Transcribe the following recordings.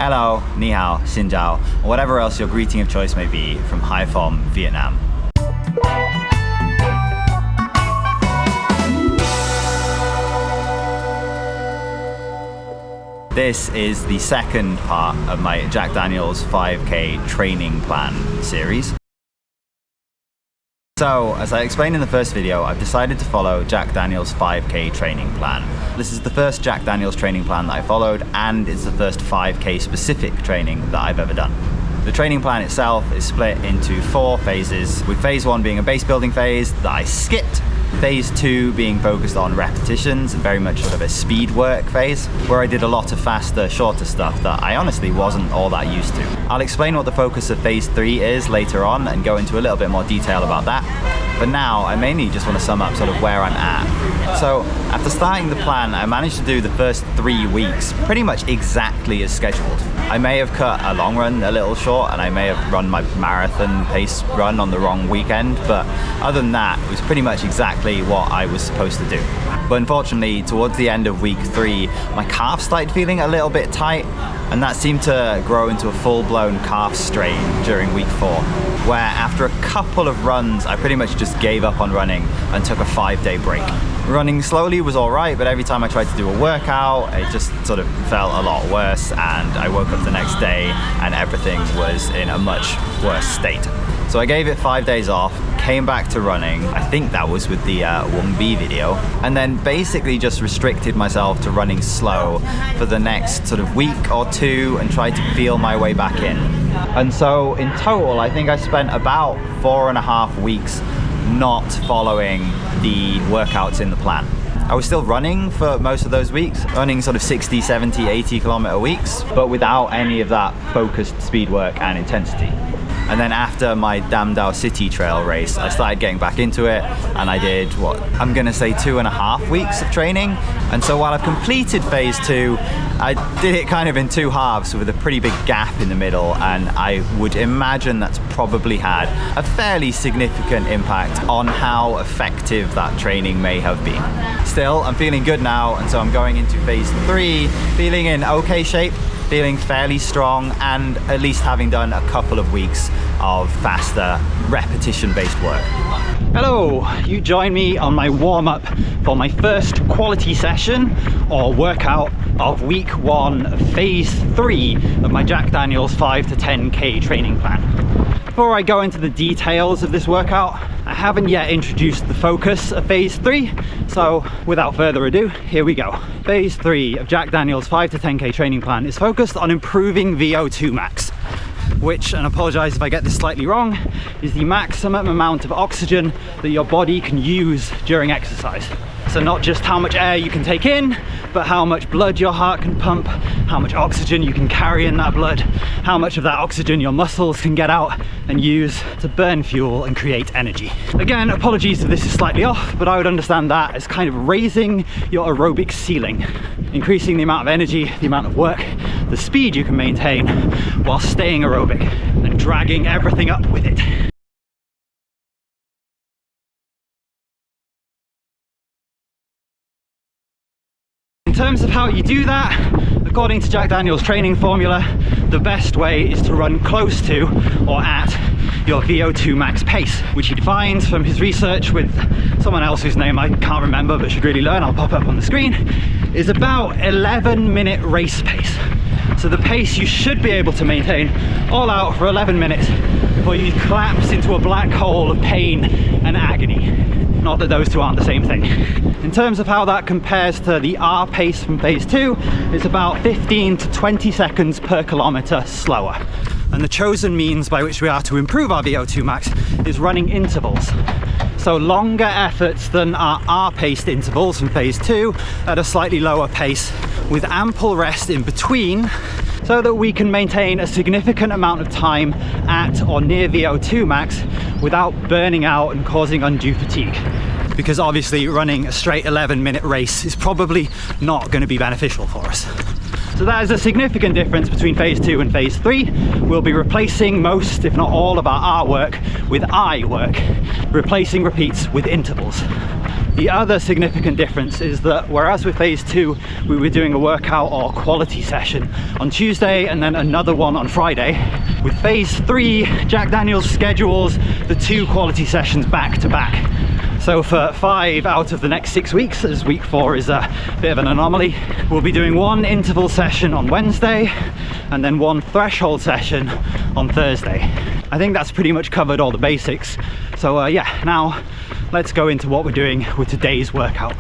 hello, ni hao, xin chào, or whatever else your greeting of choice may be from Hai Phong, Vietnam. This is the second part of my Jack Daniel's 5K training plan series. So, as I explained in the first video, I've decided to follow Jack Daniel's 5K training plan. This is the first Jack Daniel's training plan that I followed, and it's the first 5K specific training that I've ever done. The training plan itself is split into 4 phases, with phase 1 being a base building phase that I skipped, phase 2 being focused on repetitions, very much sort of a speed work phase, where I did a lot of faster, shorter stuff that I honestly wasn't all that used to. I'll explain what the focus of phase 3 is later on and go into a little bit more detail about that. But now I mainly just want to sum up sort of where I'm at. So after starting the plan, I managed to do the first 3 weeks pretty much exactly as scheduled. I may have cut a long run a little short, and I may have run my marathon pace run on the wrong weekend, but other than that, it was pretty much exactly what I was supposed to do. But unfortunately, towards the end of week 3, my calf started feeling a little bit tight, and that seemed to grow into a full-blown calf strain during week 4, where after a couple of runs, I pretty much just gave up on running and took a 5-day break. Running slowly was all right, but every time I tried to do a workout, it just sort of felt a lot worse, and I woke up the next day and everything was in a much worse state. So I gave it 5 days off, came back to running, I think that was with the Wong Bi video, and then basically just restricted myself to running slow for the next sort of week or 2 and tried to feel my way back in. And so in total, I think I spent about 4.5 weeks not following the workouts in the plan. I was still running for most of those weeks, running sort of 60, 70, 80 kilometer weeks, but without any of that focused speed work and intensity. And then after my Dam Dao City Trail race, I started getting back into it, and I did what I'm gonna say 2.5 weeks of training. And so while I've completed phase 2, I did it kind of in 2 halves with a pretty big gap in the middle, and I would imagine that's probably had a fairly significant impact on how effective that training may have been. Still, I'm feeling good now, and so I'm going into phase 3, feeling in okay shape, feeling fairly strong, and at least having done a couple of weeks of faster repetition-based work. Hello, you join me on my warm-up for my first quality session or workout of week 1 of phase 3 of my Jack Daniel's 5 to 10K training plan. Before I go into the details of this workout, I haven't yet introduced the focus of phase 3, so without further ado, here we go. Phase 3 of Jack Daniel's 5 to 10K training plan is focused on improving VO2 max, which, and I apologize if I get this slightly wrong, is the maximum amount of oxygen that your body can use during exercise. So not just how much air you can take in, but how much blood your heart can pump, how much oxygen you can carry in that blood, how much of that oxygen your muscles can get out and use to burn fuel and create energy. Again, apologies if this is slightly off, but I would understand that as kind of raising your aerobic ceiling, increasing the amount of energy, the amount of work, the speed you can maintain while staying aerobic and dragging everything up with it. In terms of how you do that, according to Jack Daniel's training formula, the best way is to run close to or at your VO2 max pace, which he defines from his research with someone else whose name I can't remember but should really learn, I'll pop up on the screen, is about 11-minute race pace. So the pace you should be able to maintain all out for 11 minutes before you collapse into a black hole of pain and agony. Not that those two aren't the same thing. In terms of how that compares to the R pace from phase 2, it's about 15 to 20 seconds per kilometer slower. And the chosen means by which we are to improve our VO2 max is running intervals. So longer efforts than our R-paced intervals from phase 2 at a slightly lower pace with ample rest in between, so that we can maintain a significant amount of time at or near VO2 max without burning out and causing undue fatigue. Because obviously running a straight 11-minute race is probably not going to be beneficial for us. So that is a significant difference between phase 2 and phase 3. We'll be replacing most, if not all, of our R work with I work, replacing repeats with intervals. The other significant difference is that whereas with phase 2 we were doing a workout or quality session on Tuesday and then another one on Friday, with phase 3 Jack Daniels schedules the 2 quality sessions back to back. So for 5 out of the next 6 weeks, as week 4 is a bit of an anomaly, we'll be doing 1 interval session on Wednesday and then 1 threshold session on Thursday. I think that's pretty much covered all the basics. So yeah, now let's go into what we're doing with today's workout.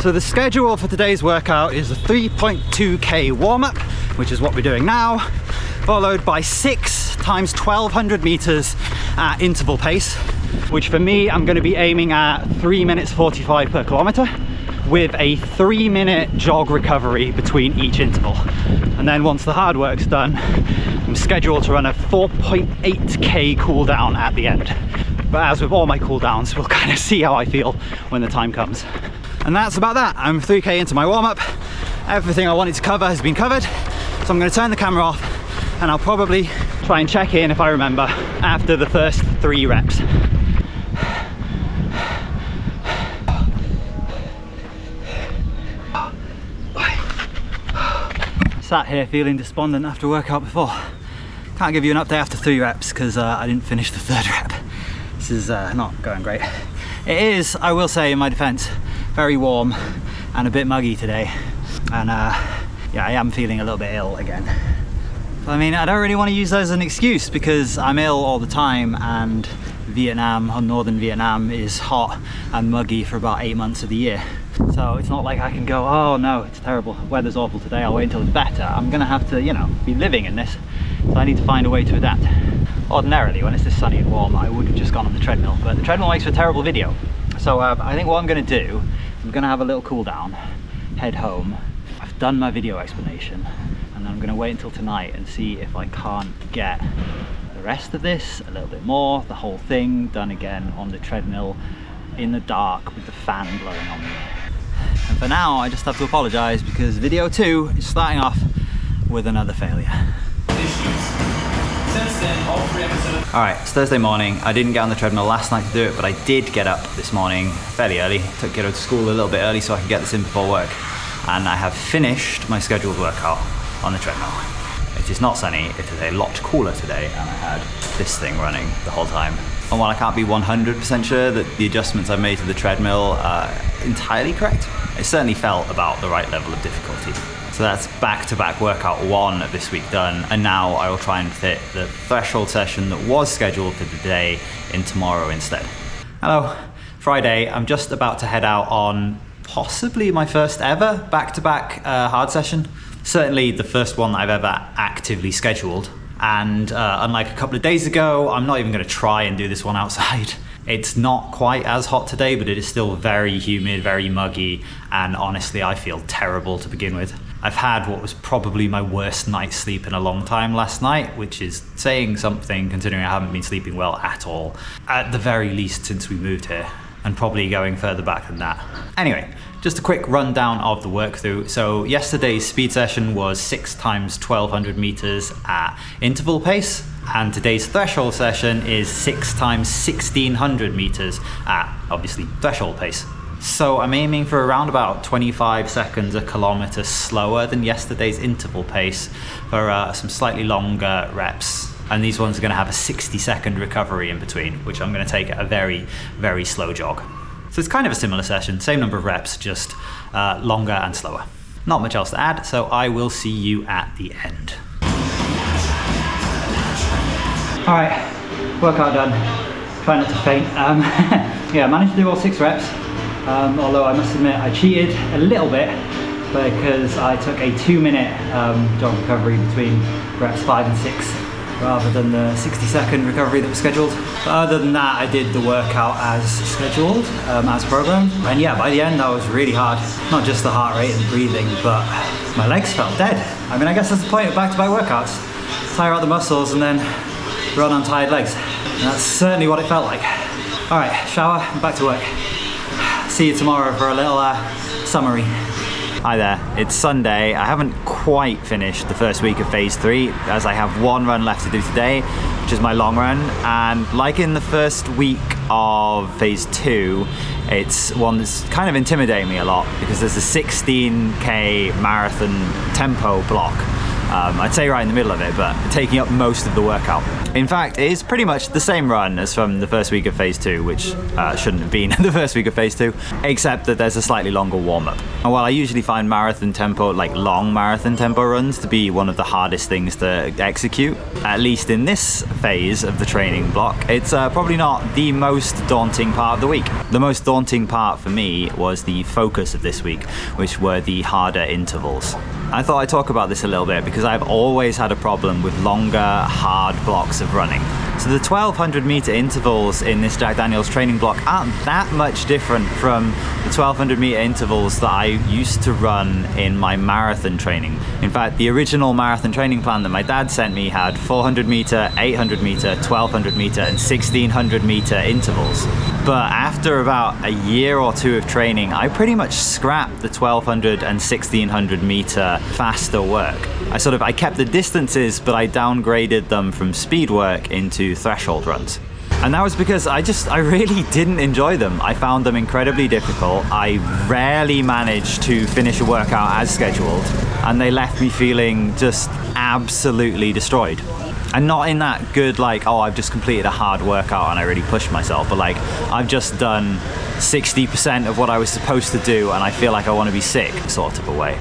So the schedule for today's workout is a 3.2k warm-up, which is what we're doing now, followed by 6 times 1200 meters at interval pace, which for me, I'm going to be aiming at 3 minutes 45 per kilometer with a 3-minute jog recovery between each interval. And then once the hard work's done, I'm scheduled to run a 4.8k cool down at the end. But as with all my cool downs, we'll kind of see how I feel when the time comes. And that's about that. I'm 3k into my warm-up. Everything I wanted to cover has been covered. So I'm going to turn the camera off and I'll probably try and check in if I remember after the first 3 reps. Sat here feeling despondent after a workout before. Can't give you an update after 3 reps because I didn't finish the 3rd rep. This is not going great. It is, I will say in my defense, very warm and a bit muggy today. And yeah, I am feeling a little bit ill again. I mean, I don't really want to use that as an excuse because I'm ill all the time and Vietnam, or northern Vietnam, is hot and muggy for about 8 months of the year. So it's not like I can go, oh no, it's terrible, weather's awful today, I'll wait until it's better. I'm gonna have to, you know, be living in this. So I need to find a way to adapt. Ordinarily, when it's this sunny and warm, I would have just gone on the treadmill, but the treadmill makes for a terrible video. So I think what I'm gonna do, I'm gonna have a little cool down, head home. I've done my video explanation, and then I'm gonna wait until tonight and see if I can't get the rest of this, a little bit more, the whole thing done again on the treadmill in the dark with the fan blowing on me. And for now, I just have to apologise because video 2 is starting off with another failure. Alright, it's Thursday morning. I didn't get on the treadmill last night to do it, but I did get up this morning fairly early. Took kiddo to school a little bit early so I could get this in before work. And I have finished my scheduled workout on the treadmill. It is not sunny, it is a lot cooler today, and I had this thing running the whole time. And while I can't be 100% sure that the adjustments I've made to the treadmill are entirely correct, it certainly felt about the right level of difficulty. So that's back-to-back workout 1 of this week done, and now I will try and fit the threshold session that was scheduled for today in tomorrow instead. Hello, Friday. I'm just about to head out on possibly my first ever back-to-back hard session. Certainly the first one that I've ever actively scheduled. And unlike a couple of days ago, I'm not even going to try and do this one outside. It's not quite as hot today, but it is still very humid, very muggy, and honestly, I feel terrible to begin with. I've had what was probably my worst night's sleep in a long time last night, which is saying something considering I haven't been sleeping well at all, at the very least since we moved here, and probably going further back than that. Anyway, just a quick rundown of the work through. So yesterday's speed session was 6 times 1200 meters at interval pace, and today's threshold session is 6 times 1600 meters at obviously threshold pace. So I'm aiming for around about 25 seconds a kilometer slower than yesterday's interval pace for some slightly longer reps. And these ones are going to have a 60-second recovery in between, which I'm going to take at a very, very slow jog. So it's kind of a similar session, same number of reps, just longer and slower. Not much else to add, so I will see you at the end. All right, workout done. Try not to faint. Yeah, I managed to do all 6 reps, although I must admit I cheated a little bit because I took a 2-minute jog recovery between reps 5 and 6. Rather than the 60-second recovery that was scheduled. But other than that, I did the workout as scheduled, as programmed. And yeah, by the end, that was really hard. Not just the heart rate and breathing, but my legs felt dead. I mean, I guess that's the point of back-to-back workouts. Tire out the muscles and then run on tired legs. And that's certainly what it felt like. All right, shower, and back to work. See you tomorrow for a little summary. Hi there, it's Sunday. I haven't quite finished the first week of phase 3 as I have 1 run left to do today, which is my long run. And like in the first week of phase 2, it's one that's kind of intimidating me a lot because there's a 16K marathon tempo block. I'd say right in the middle of it, but taking up most of the workout. In fact, it is pretty much the same run as from the first week of phase 2, which shouldn't have been the first week of phase 2, except that there's a slightly longer warm-up. And while I usually find marathon tempo, like long marathon tempo runs, to be one of the hardest things to execute, at least in this phase of the training block, it's probably not the most daunting part of the week. The most daunting part for me was the focus of this week, which were the harder intervals. I thought I'd talk about this a little bit because I've always had a problem with longer, hard blocks of running. So the 1200 meter intervals in this Jack Daniel's training block aren't that much different from the 1200 meter intervals that I used to run in my marathon training. In fact, the original marathon training plan that my dad sent me had 400 meter, 800 meter, 1200 meter, and 1600 meter intervals. But after about a year or two of training, I pretty much scrapped the 1200 and 1600 meter faster work. I kept the distances, but I downgraded them from speed work into threshold runs. And that was because I really didn't enjoy them. I found them incredibly difficult. I rarely managed to finish a workout as scheduled, and they left me feeling just absolutely destroyed. And not in that good, like, oh, I've just completed a hard workout and I really pushed myself, but like, I've just done 60% of what I was supposed to do and I feel like I want to be sick, sort of a way.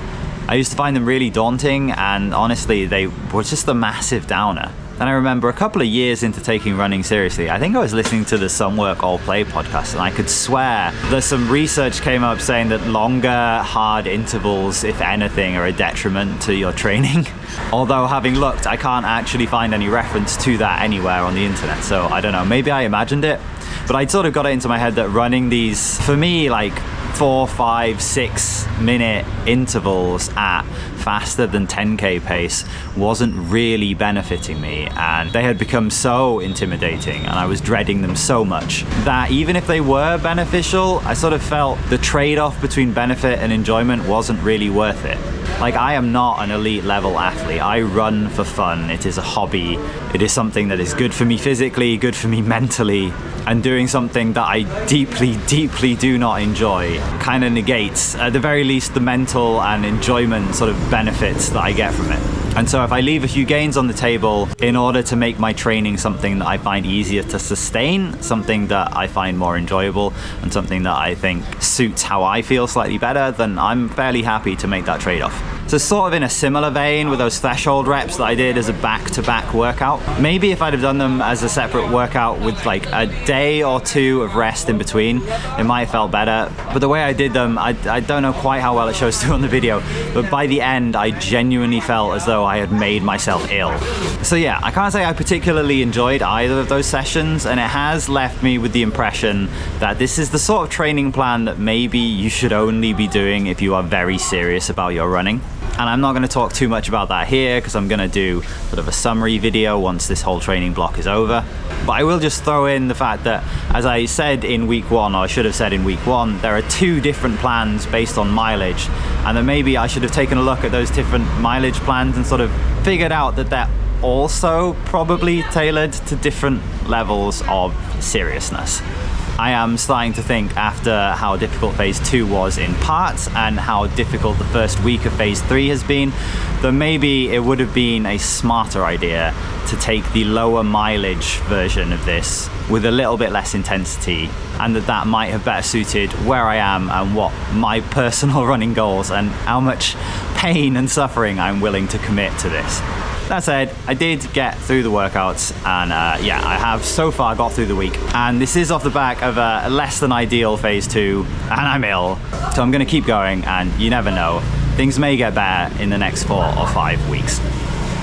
I used to find them really daunting, and honestly, they were just a massive downer. And I remember a couple of years into taking running seriously, I think I was listening to the Some Work All Play podcast, and I could swear that some research came up saying that longer, hard intervals, if anything, are a detriment to your training. Although having looked, I can't actually find any reference to that anywhere on the internet, so I don't know, maybe I imagined it. But I'd sort of got it into my head that running these, for me, like 4, 5, 6 minute intervals at faster than 10k pace wasn't really benefiting me, and they had become so intimidating and I was dreading them so much that even if they were beneficial, I sort of felt the trade-off between benefit and enjoyment wasn't really worth it. Like, I am not an elite level athlete. I run for fun. It is a hobby. It is something that is good for me physically, good for me mentally, and doing something that I deeply, deeply do not enjoy kind of negates, at the very least, the mental and enjoyment sort of benefits that I get from it. And so if I leave a few gains on the table in order to make my training something that I find easier to sustain, something that I find more enjoyable, and something that I think suits how I feel slightly better, then I'm fairly happy to make that trade-off. So sort of in a similar vein with those threshold reps that I did as a back-to-back workout. Maybe if I'd have done them as a separate workout with like a day or two of rest in between, it might have felt better. But the way I did them, I don't know quite how well it shows through on the video, but by the end, I genuinely felt as though I had made myself ill. So yeah, I can't say I particularly enjoyed either of those sessions, and it has left me with the impression that this is the sort of training plan that maybe you should only be doing if you are very serious about your running. And I'm not going to talk too much about that here because I'm going to do sort of a summary video once this whole training block is over. But I will just throw in the fact that, as I said in week 1, or I should have said in week 1, there are 2 different plans based on mileage, and that maybe I should have taken a look at those different mileage plans and sort of figured out that they're also probably tailored to different levels of seriousness. I am starting to think, after how difficult phase 2 was in parts and how difficult the first week of phase 3 has been, that maybe it would have been a smarter idea to take the lower mileage version of this with a little bit less intensity, and that might have better suited where I am and what my personal running goals and how much pain and suffering I'm willing to commit to this. That said, I did get through the workouts, and yeah, I have so far got through the week. And this is off the back of a less than ideal phase 2, and I'm ill. So I'm gonna keep going, and you never know, things may get better in the next 4 or 5 weeks.